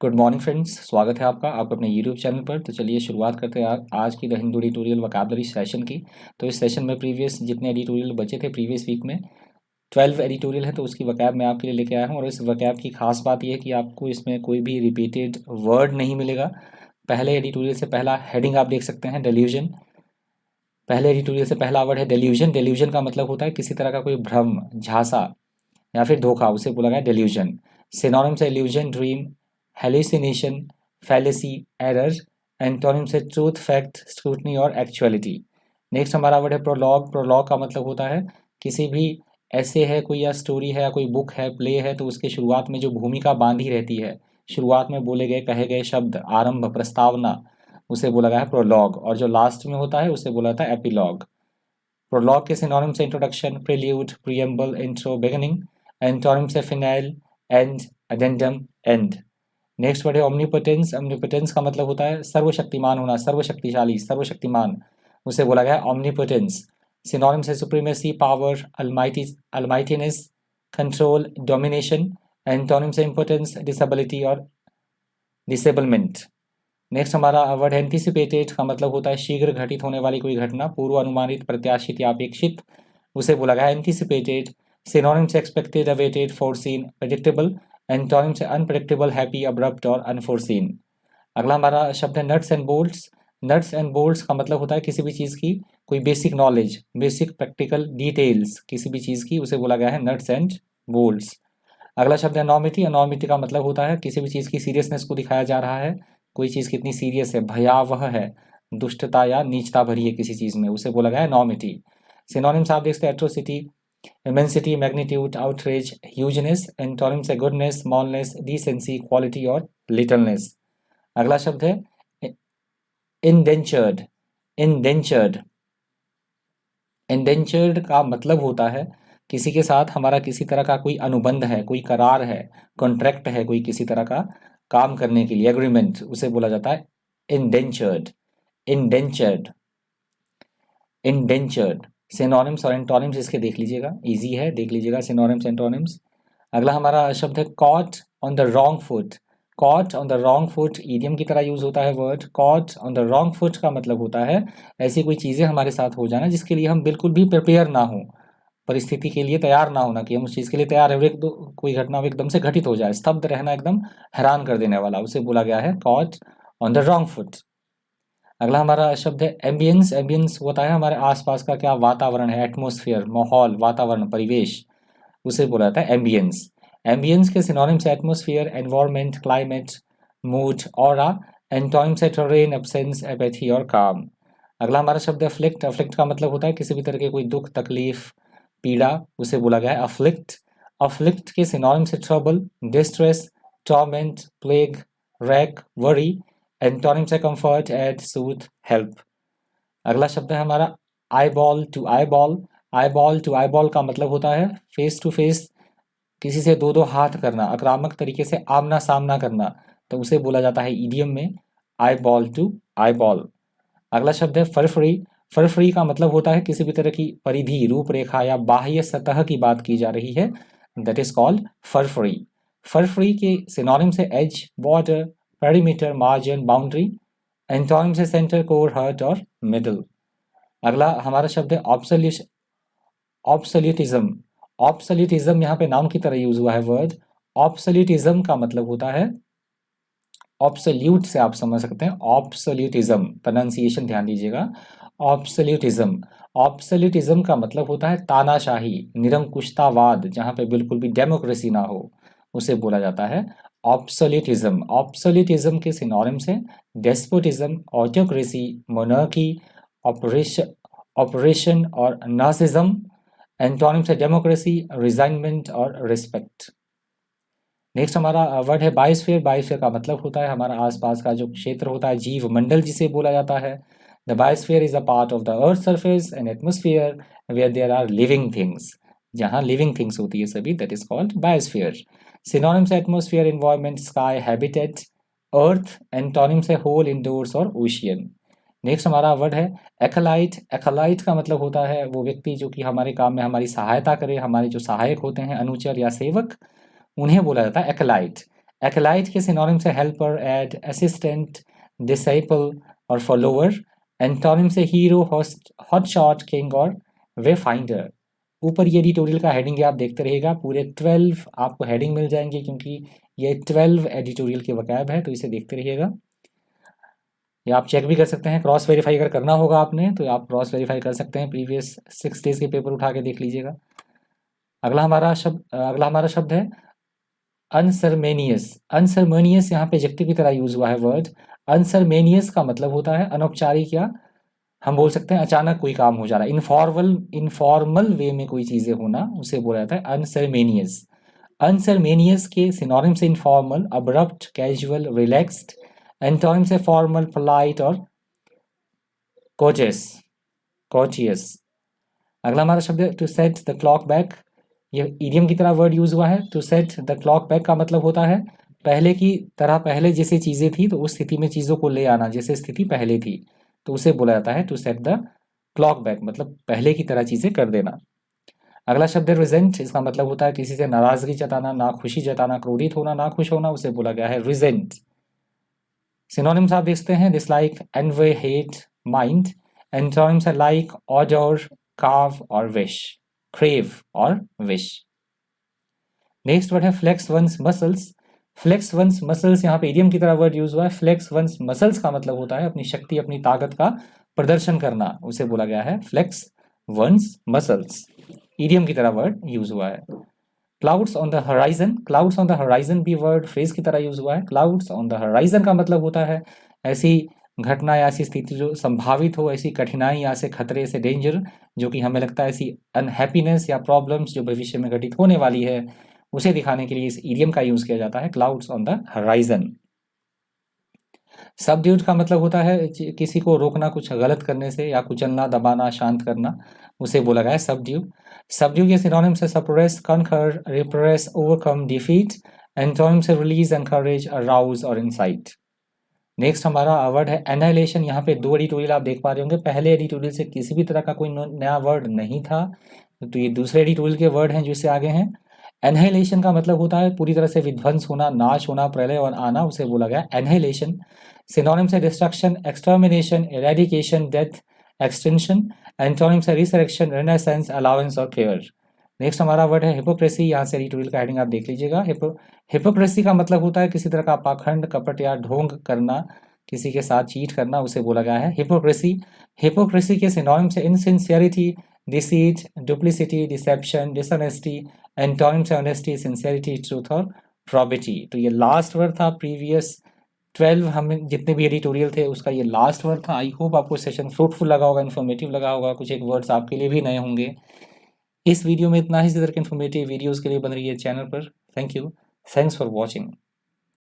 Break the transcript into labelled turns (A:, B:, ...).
A: Good morning friends, स्वागत है आपका अपने यूट्यूब चैनल पर। तो चलिए शुरुआत करते हैं आज की the Hindu editorial vocabulary session की। तो इस सेशन में प्रीवियस जितने एडिटोरियल बचे थे प्रीवियस वीक में 12 एडिटोरियल है, तो उसकी वोकैब मैं आपके लिए लेके आया हूँ। और इस वोकैब की खास बात यह है कि आपको इसमें कोई भी रिपीटेड वर्ड नहीं मिलेगा। पहले एडिटोरियल से पहला हेडिंग आप देख सकते हैं, डेल्यूजन। पहले एडिटोरियल से पहला वर्ड है डेल्यूजन। डेल्यूजन का मतलब होता है किसी तरह का कोई भ्रम, झांसा या फिर धोखा, उसे बोला गया डेल्यूजन। सिनोनिम्स है illusion, dream, hallucination, fallacy, error. Antonyms है ट्रूथ, फैक्ट, स्क्रूटनी और एक्चुअलिटी। नेक्स्ट हमारा वर्ड है प्रोलॉग। प्रोलॉग का मतलब होता है किसी भी ऐसे है कोई, या स्टोरी है या कोई बुक है, प्ले है, तो उसके शुरुआत में जो भूमिका बांधी रहती है, शुरुआत में बोले गए कहे गए शब्द, आरंभ, प्रस्तावना, उसे बोला गया है प्रोलॉग। और जो लास्ट में होता है उसे बोला जाता है एपिलॉग। प्रोलॉग के synonyms introduction, prelude, preamble, intro, beginning. Antonyms है finale, end, addendum, end. Next word है ओमनीपोटेंस। ओमनीपोटेंस का मतलब होता है सर्वशक्तिमान होना, सर्वशक्तिशाली, सर्वशक्तिमान, उसे बोला गया है ओमनीपोटेंस। सिनोनिम्स है supremacy, power, almightiness, control, domination. Antonyms है इम्पोर्टेंस, डिसेबिलिटी और डिसेबलमेंट। नेक्स्ट हमारा वर्ड है एंटिसिपेटेड का मतलब होता है शीघ्र घटित होने वाली कोई घटना, पूर्व अनुमानित, प्रत्याशित या अपेक्षित, उसे बोला गया है anticipated. Synonyms expected, awaited, foreseen, predictable. Antonyms unpredictable, happy, abrupt और अनफोरसीन। अगला हमारा शब्द है nuts and bolts. Nuts and bolts का मतलब होता है किसी भी चीज़ की कोई basic knowledge, basic practical details किसी भी चीज़ की, उसे बोला गया है नट्स एंड बोल्ट्स। अगला शब्द है अनॉर्मिटी। अनॉर्मिटी का मतलब होता है किसी भी चीज़ की सीरियसनेस को दिखाया जा रहा है, कोई चीज़ कितनी सीरियस है, भयावह है, दुष्टता या नीचता भरी है किसी चीज़ में, उसे बोला गया है एनॉर्मिटी। सिनोनिम्स आप देखते हैं atrocity, immensity, magnitude, outrage, hugeness. Antonyms है गुडनेस, स्मॉलनेस, डिसेंसी, क्वालिटी और लिटलनेस। अगला शब्द है इंडेंचर्ड। इंडेंचर्ड, इंडेंचर्ड का मतलब होता है किसी के साथ हमारा किसी तरह का कोई अनुबंध है, कोई करार है, कॉन्ट्रैक्ट है, कोई किसी तरह का काम करने के लिए एग्रीमेंट, उसे बोला जाता है इंडेंचर्ड। Indentured, indentured. सिनोनिम्स और एंटोनिम्स इसके देख लीजिएगा, इजी है, देख लीजिएगा सिनोनिम्स एंटोनिम्स। अगला हमारा शब्द है caught on the wrong foot. Caught on the wrong foot idiom की तरह यूज होता है word. Caught on the wrong foot का मतलब होता है ऐसी कोई चीज़ें हमारे साथ हो जाना जिसके लिए हम बिल्कुल भी प्रिपेयर ना हो, परिस्थिति के लिए तैयार ना होना कि हम उस चीज़ के लिए तैयार है, एक दो कोई घटना एकदम से घटित हो जाए, स्तब्ध रहना, एकदम हैरान कर देने वाला, उसे बोला गया है caught on the wrong foot. अगला हमारा शब्द है एम्बियंस। एम्बियंस होता है हमारे आसपास का क्या वातावरण है, एटमोसफियर, माहौल, वातावरण, परिवेश, उसे बोला जाता है एम्बियंस। एम्बियंस के synonyms atmosphere, environment, climate, mood, aura. Antonyms है टेरेन, एब्सेंस, एपैथी और काम। अगला हमारा शब्द है अफ्लिक्ट। अफ्लिक्ट का मतलब होता है किसी भी तरह के कोई दुख, तकलीफ, पीड़ा, उसे बोला गया है अफ्लिक्ट। अफ्लिक्ट के सिनोनिम्स है trouble, distress, torment, plague, rack, worry. Antonyms है कंफर्ट, एड, सूथ, हेल्प। अगला शब्द है हमारा eyeball to eyeball. Eyeball to eyeball का मतलब होता है फेस टू फेस, किसी से दो दो हाथ करना, आक्रामक तरीके से आमना सामना करना, तो उसे बोला जाता है ईडियम में आईबॉल टू आईबॉल। अगला शब्द है फरफरी। फरफरी का मतलब होता है किसी भी तरह की परिधि, रूपरेखा या बाह्य सतह की बात की जा रही है, that is called periphery. Periphery के सिनोनिम से edge, border, perimeter, margin, boundary. Antonym से सेंटर, कोर, हर्ट और मिडल। अगला हमारा शब्द है ऑब्सोल्यूटिज्म। ऑब्सोल्यूटिज्म यहाँ पे नाउन की तरह यूज हुआ है वर्ड। ऑब्सोल्यूटिज्म का मतलब होता है, ऑब्सोल्यूट से आप समझ सकते हैं, ऑब्सोल्यूटिज्म, प्रोनाउंसिएशन ध्यान दीजिएगा, ऑब्सोल्यूटिज्म। ऑब्सोल्यूटिज्म का मतलब होता है तानाशाही, निरंकुशतावाद, जहाँ पे बिल्कुल भी डेमोक्रेसी ना हो, उसे बोला जाता है ऑब्सोल्यूटिज्म। ऑब्सोल्यूटिज्म के सिनोनिम्स हैं despotism, autocracy, monarchy, operation operation और नासिज्म। एंटोनिम्स है डेमोक्रेसी, रिजाइनमेंट और रिस्पेक्ट। नेक्स्ट हमारा वर्ड है बायोस्फीयर। बायोस्फीयर का मतलब होता है हमारा आसपास का जो क्षेत्र होता है, जीव मंडल जिसे बोला जाता है। The biosphere is a part of the earth surface and atmosphere where there are living things, जहाँ लिविंग थिंग्स होती है सभी, that is called biosphere. Synonyms atmosphere, environment, sky, habitat, earth. Antonyms है होल, इंडोर्स और ocean. Next हमारा word है एक्लाइट। एक्लाइट का मतलब होता है वो व्यक्ति जो कि हमारे काम में हमारी सहायता करे, हमारे जो सहायक होते हैं, अनुचर या सेवक, उन्हें बोला जाता है एक्लाइट। एक्लाइट के सिनोनिम से हेल्पर, एड, असिस्टेंट, डिसाइपल और फॉलोअर। एंटोनिम से हीरो, हॉटशॉट, किंग और वे फाइंडर। ऊपर ये एडिटोरियल का हेडिंग है, आप देखते रहिएगा, पूरे 12 आपको हेडिंग मिल जाएंगे क्योंकि ये 12 एडिटोरियल के वकैब है, तो इसे देखते रहिएगा। या आप चेक भी कर सकते हैं, क्रॉस वेरीफाई अगर करना होगा आपने तो आप क्रॉस वेरीफाई कर सकते हैं, प्रीवियस 6 डेज के पेपर उठा के देख लीजिएगा। अगला हमारा शब्द है अनसरमेनियस। अनसरमेनियस यहाँ पे एडजेक्टिव की तरह यूज हुआ है वर्ड। अनसरमेनियस का मतलब होता है अनौपचारिक, या हम बोल सकते हैं अचानक कोई काम हो जा रहा है, इनफॉर्मल वे में कोई चीजें होना, उसे बोला जाता है अनसरमेनियस। अनसरमेनियस के सिनोनिम से informal, abrupt, casual, relaxed. Antonym से फॉर्मल, पोलाइट और कोचियस। अगला हमारा शब्द है to set the clock back. ये इडियम की तरह वर्ड यूज हुआ है। To set the clock back का मतलब होता है पहले की तरह, पहले जैसे चीजें थी तो उस स्थिति में चीजों को ले आना, जैसे स्थिति पहले थी, तो उसे बोला जाता है to set the clock back, मतलब पहले की तरह चीजें कर देना। अगला शब्द है रिजेंट। इसका मतलब होता है किसी से नाराजगी जताना, ना खुशी जताना, क्रोधित होना, ना खुश होना, उसे बोला गया है रिजेंट। सिनोनिम्स आप देखते हैं, dislike, envy, hate, mind. Antonyms है लाइक, ऑर्डर, कार्व और विश, क्रेव और विश। नेक्स्ट वर्ड है flex one's muscles. Flex one's muscles यहाँ पे इडियम की तरह वर्ड यूज हुआ है। फ्लेक्स वंस मसल्स का मतलब होता है अपनी शक्ति, अपनी ताकत का प्रदर्शन करना, उसे बोला गया है फ्लेक्स वंस मसल्स। इडियम की तरह वर्ड यूज हुआ है। Clouds on the horizon. Clouds on the horizon भी वर्ड फ्रेज की तरह यूज हुआ है। क्लाउड्स ऑन द हराइजन का मतलब होता है ऐसी घटना या ऐसी स्थिति जो संभावित हो, ऐसी कठिनाई या ऐसे खतरे से डेंजर, जो कि हमें लगता है ऐसी अनहैप्पीनेस या प्रॉब्लम्स जो भविष्य में घटित होने वाली है, उसे दिखाने के लिए इस इडियम का यूज किया जाता है, clouds on the horizon. Subdued का मतलब होता है किसी को रोकना कुछ गलत करने से, या कुचलना, दबाना, शांत करना, उसे बोला गया है सबड्यू। सबड्यू के सिनोनिम से suppress, conquer, repress, overcome, defeat. Antonym से रिलीज, एनकरेज, अराउज और इंसाइट। नेक्स्ट हमारा वर्ड है एनाइलेशन। यहाँ पे 2 एडिटोरियल आप देख पा रहे होंगे। पहले एडिटोरियल से किसी भी तरह का कोई नया वर्ड नहीं था, तो ये दूसरे एडिटोरियल के वर्ड हैं जो इससे आगे हैं। एनहाइलेशन का मतलब होता है पूरी तरह से विध्वंस होना, नाश होना, प्रलय और आना, उसे बोला गया एनहाइलेशन। सिनोनिम से destruction, extermination, eradication, death, extension. Antonym से रिसरेक्शन, रेनेसेंस, अलाउंस और केयर। नेक्स्ट हमारा वर्ड है हिपोक्रेसी। यहाँ से एडिटोरियल का हेडिंग आप देख लीजिएगा। हिपोक्रेसी का मतलब होता है किसी तरह का पाखंड, कपट या ढोंग करना, किसी के साथ चीट करना, उसे बोला गया है हिपोक्रेसी। हिपोक्रेसी के सिनोनिम से insincerity, deceit, duplicity, deception, dishonesty. Antonym से ऑनेस्टी, सिंसियरिटी, ट्रूथ और प्रॉबिटी। तो ये लास्ट वर्ड था प्रीवियस 12 हमें जितने भी एडिटोरियल थे उसका ये लास्ट वर्ड था। आई होप आपको सेशन फ्रूटफुल लगा होगा, इन्फॉर्मेटिव लगा होगा, कुछ एक वर्ड्स आपके लिए भी नए होंगे। इस वीडियो में इतना ही। इसी तरह के इन्फॉर्मेटिव वीडियोस के लिए बन रही है चैनल पर। Thank you, thanks for watching.